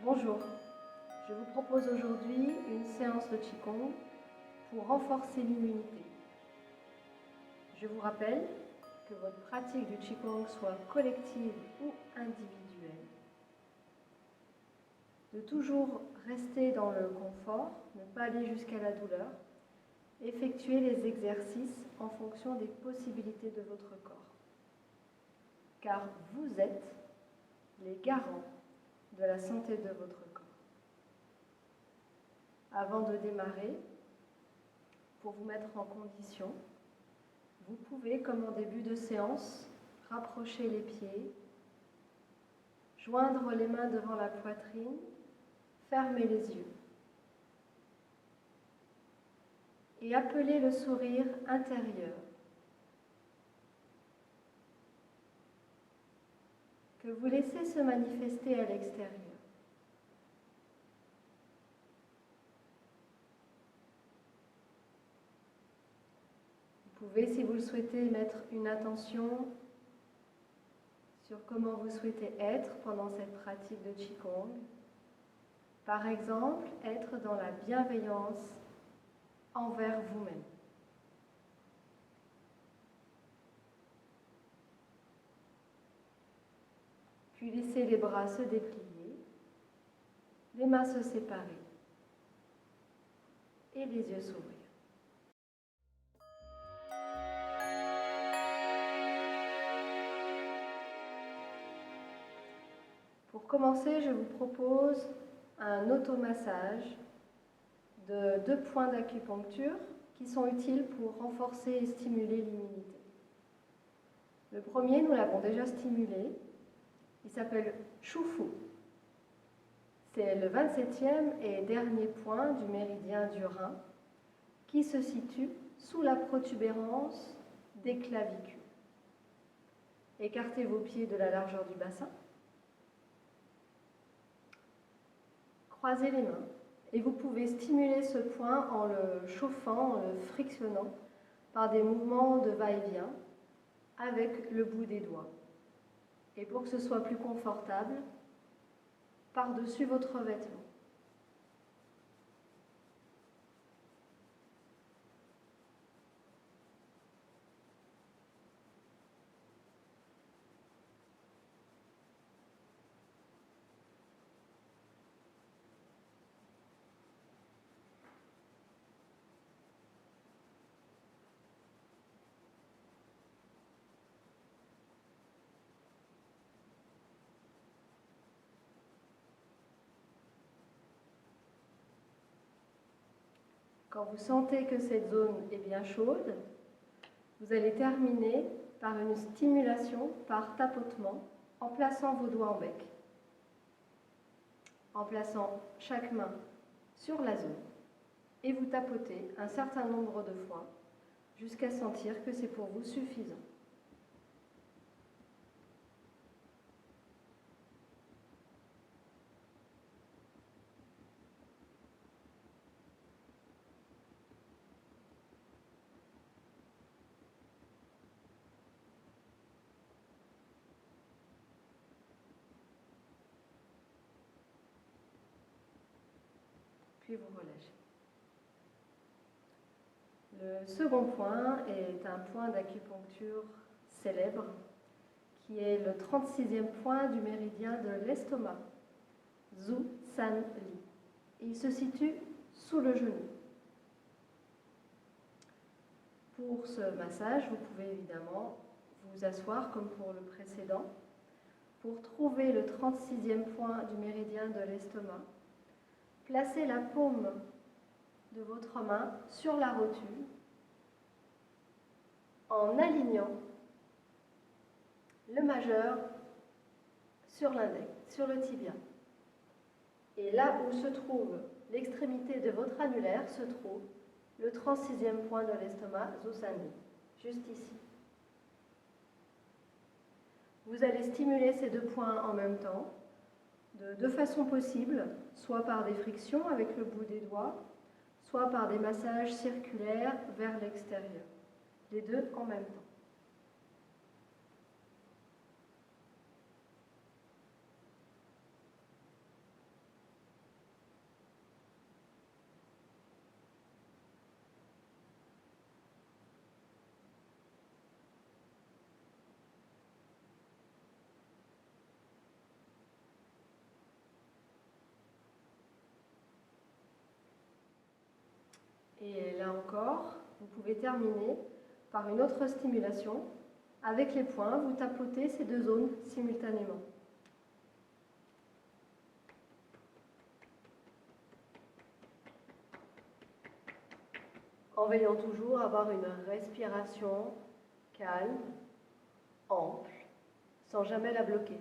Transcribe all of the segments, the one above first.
Bonjour, je vous propose aujourd'hui une séance de Qigong pour renforcer l'immunité. Je vous rappelle que votre pratique du Qigong soit collective ou individuelle, de toujours rester dans le confort, ne pas aller jusqu'à la douleur, effectuer les exercices en fonction des possibilités de votre corps. Car vous êtes les garants de la santé de votre corps. Avant de démarrer, pour vous mettre en condition, vous pouvez, comme en début de séance, rapprocher les pieds, joindre les mains devant la poitrine, fermer les yeux et appeler le sourire intérieur que vous laissez se manifester à l'extérieur. Vous pouvez, si vous le souhaitez, mettre une attention sur comment vous souhaitez être pendant cette pratique de Qigong. Par exemple, être dans la bienveillance envers vous-même. Puis laissez les bras se déplier, les mains se séparer et les yeux s'ouvrir. Pour commencer, je vous propose un automassage de 2 points d'acupuncture qui sont utiles pour renforcer et stimuler l'immunité. Le premier, nous l'avons déjà stimulé, il s'appelle Shufu. C'est le 27e et dernier point du méridien du Rhin qui se situe sous la protubérance des clavicules. Écartez vos pieds de la largeur du bassin. Croisez les mains et vous pouvez stimuler ce point en le chauffant, en le frictionnant par des mouvements de va-et-vient avec le bout des doigts. Et pour que ce soit plus confortable, par-dessus votre vêtement. Quand vous sentez que cette zone est bien chaude, vous allez terminer par une stimulation par tapotement en plaçant vos doigts en bec, en plaçant chaque main sur la zone et vous tapotez un certain nombre de fois jusqu'à sentir que c'est pour vous suffisant. Puis vous relâchez. Le second point est un point d'acupuncture célèbre qui est le 36e point du méridien de l'estomac, Zhu San Li. Il se situe sous le genou. Pour ce massage, vous pouvez évidemment vous asseoir comme pour le précédent. Pour trouver le 36e point du méridien de l'estomac, placez la paume de votre main sur la rotule en alignant le majeur sur l'index, sur le tibia. Et là où se trouve l'extrémité de votre annulaire se trouve le 36e point de l'estomac, Zhu San Li, juste ici. Vous allez stimuler ces 2 points en même temps, de 2 façons possibles, soit par des frictions avec le bout des doigts, soit par des massages circulaires vers l'extérieur. Les 2 en même temps. Et là encore, vous pouvez terminer par une autre stimulation. Avec les poings, vous tapotez ces deux zones simultanément. En veillant toujours à avoir une respiration calme, ample, sans jamais la bloquer.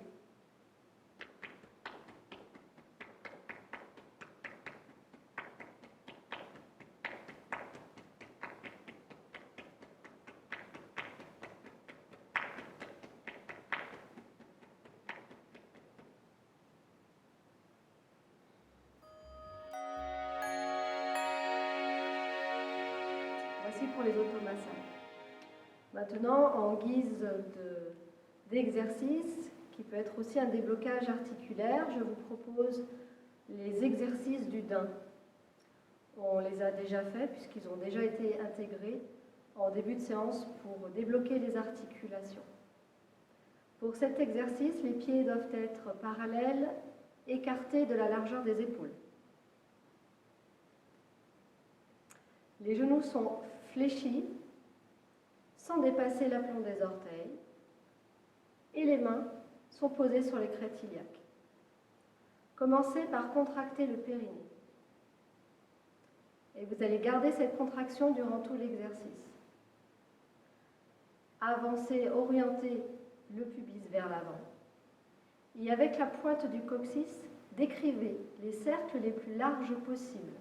Voici pour les automassages. Maintenant, en guise d'exercice, qui peut être aussi un déblocage articulaire, je vous propose les exercices du Dain. On les a déjà faits puisqu'ils ont déjà été intégrés en début de séance pour débloquer les articulations. Pour cet exercice, les pieds doivent être parallèles, écartés de la largeur des épaules. Les genoux sont fléchis, sans dépasser l'aplomb des orteils, et les mains sont posées sur les crêtes iliaques. Commencez par contracter le périnée. Et vous allez garder cette contraction durant tout l'exercice. Avancez, orientez le pubis vers l'avant. Et avec la pointe du coccyx, décrivez les cercles les plus larges possibles.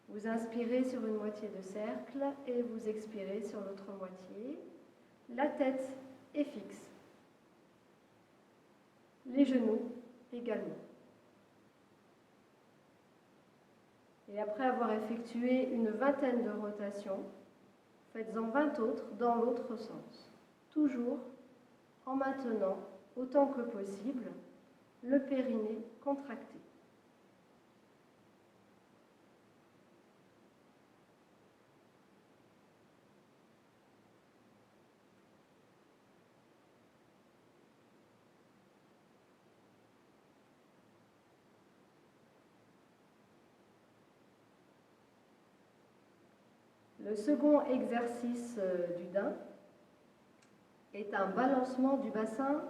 Vous inspirez sur une moitié de cercle et vous expirez sur l'autre moitié. La tête est fixe. Les genoux également. Et après avoir effectué une vingtaine de rotations, faites-en 20 autres dans l'autre sens. Toujours en maintenant autant que possible le périnée contracté. Le second exercice du Dain est un balancement du bassin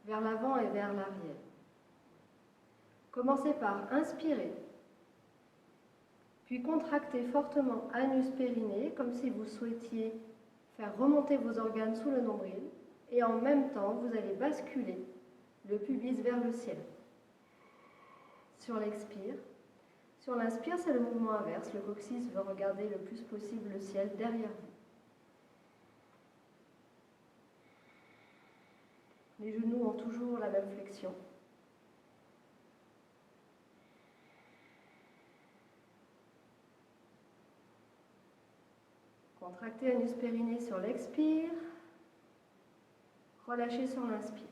vers l'avant et vers l'arrière. Commencez par inspirer, puis contractez fortement anus-périnée, comme si vous souhaitiez faire remonter vos organes sous le nombril, et en même temps, vous allez basculer le pubis vers le ciel. Sur l'expire, sur l'inspire, c'est le mouvement inverse. Le coccyx veut regarder le plus possible le ciel derrière vous. Les genoux ont toujours la même flexion. Contractez anus-périnée sur l'expire. Relâchez sur l'inspire.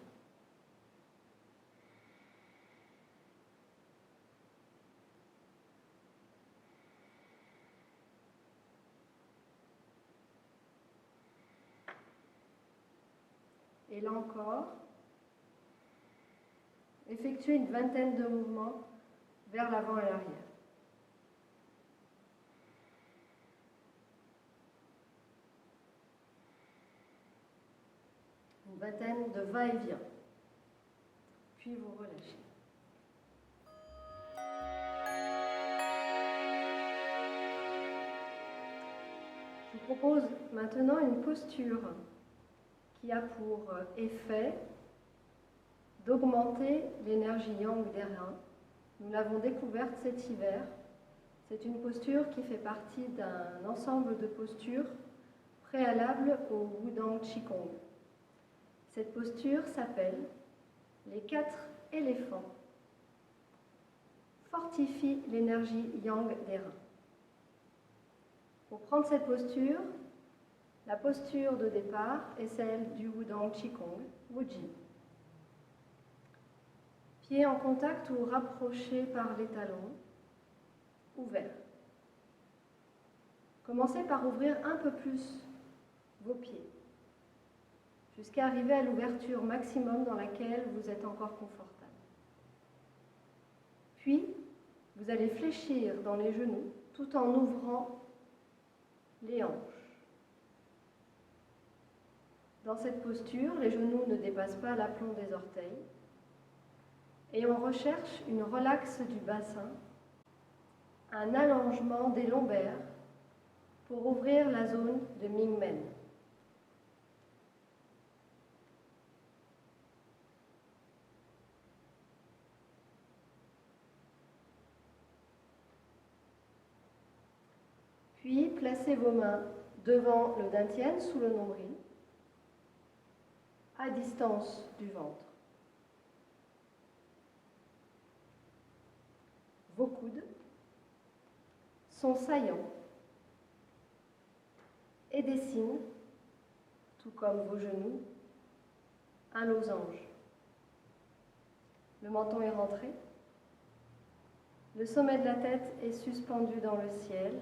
Et là encore, effectuez une vingtaine de mouvements vers l'avant et l'arrière. Une vingtaine de va-et-vient. Puis vous relâchez. Je vous propose maintenant une posture qui a pour effet d'augmenter l'énergie yang des reins. Nous l'avons découverte cet hiver. C'est une posture qui fait partie d'un ensemble de postures préalables au Wudang Qigong. Cette posture s'appelle les 4 éléphants. Fortifie l'énergie yang des reins. Pour prendre cette posture, la posture de départ est celle du Wudang Qigong, Wuji. Pieds en contact ou rapprochés par les talons, ouverts. Commencez par ouvrir un peu plus vos pieds, jusqu'à arriver à l'ouverture maximum dans laquelle vous êtes encore confortable. Puis, vous allez fléchir dans les genoux tout en ouvrant les hanches. Dans cette posture, les genoux ne dépassent pas l'aplomb des orteils et on recherche une relaxe du bassin, un allongement des lombaires pour ouvrir la zone de Mingmen. Puis, placez vos mains devant le dantian, sous le nombril, à distance du ventre. Vos coudes sont saillants et dessinent, tout comme vos genoux, un losange. Le menton est rentré, le sommet de la tête est suspendu dans le ciel,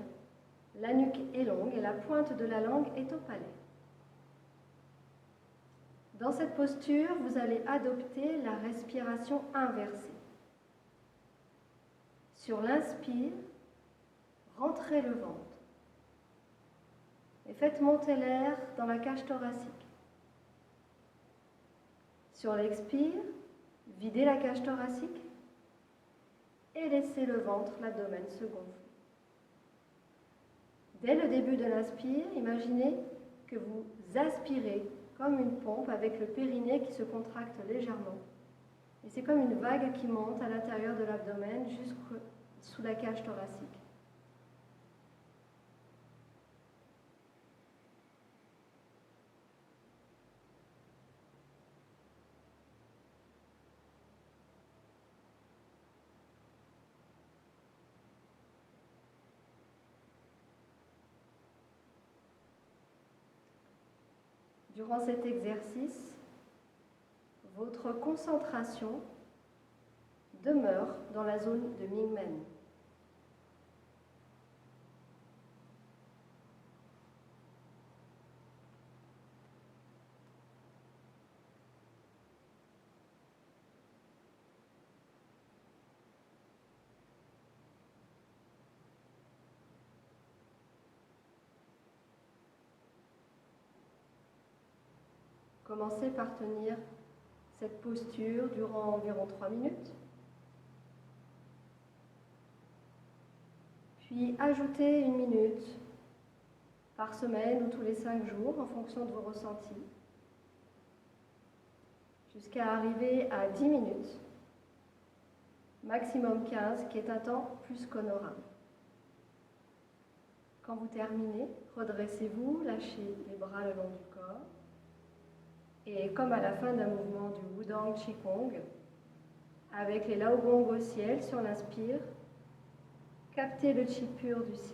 la nuque est longue et la pointe de la langue est au palais. Dans cette posture, vous allez adopter la respiration inversée. Sur l'inspire, rentrez le ventre et faites monter l'air dans la cage thoracique. Sur l'expire, videz la cage thoracique et laissez le ventre, l'abdomen se gonfler. Dès le début de l'inspire, imaginez que vous aspirez comme une pompe avec le périnée qui se contracte légèrement. Et c'est comme une vague qui monte à l'intérieur de l'abdomen jusqu'sous la cage thoracique. Durant cet exercice, votre concentration demeure dans la zone de Mingmen. Commencez par tenir cette posture durant environ 3 minutes. Puis ajoutez 1 minute par semaine ou tous les 5 jours en fonction de vos ressentis, jusqu'à arriver à 10 minutes, maximum 15, qui est un temps plus qu'honorable. Quand vous terminez, redressez-vous, lâchez les bras le long du corps. Et comme à la fin d'un mouvement du Wudang Qigong, avec les Laogong au ciel sur l'inspire, captez le Qi pur du ciel.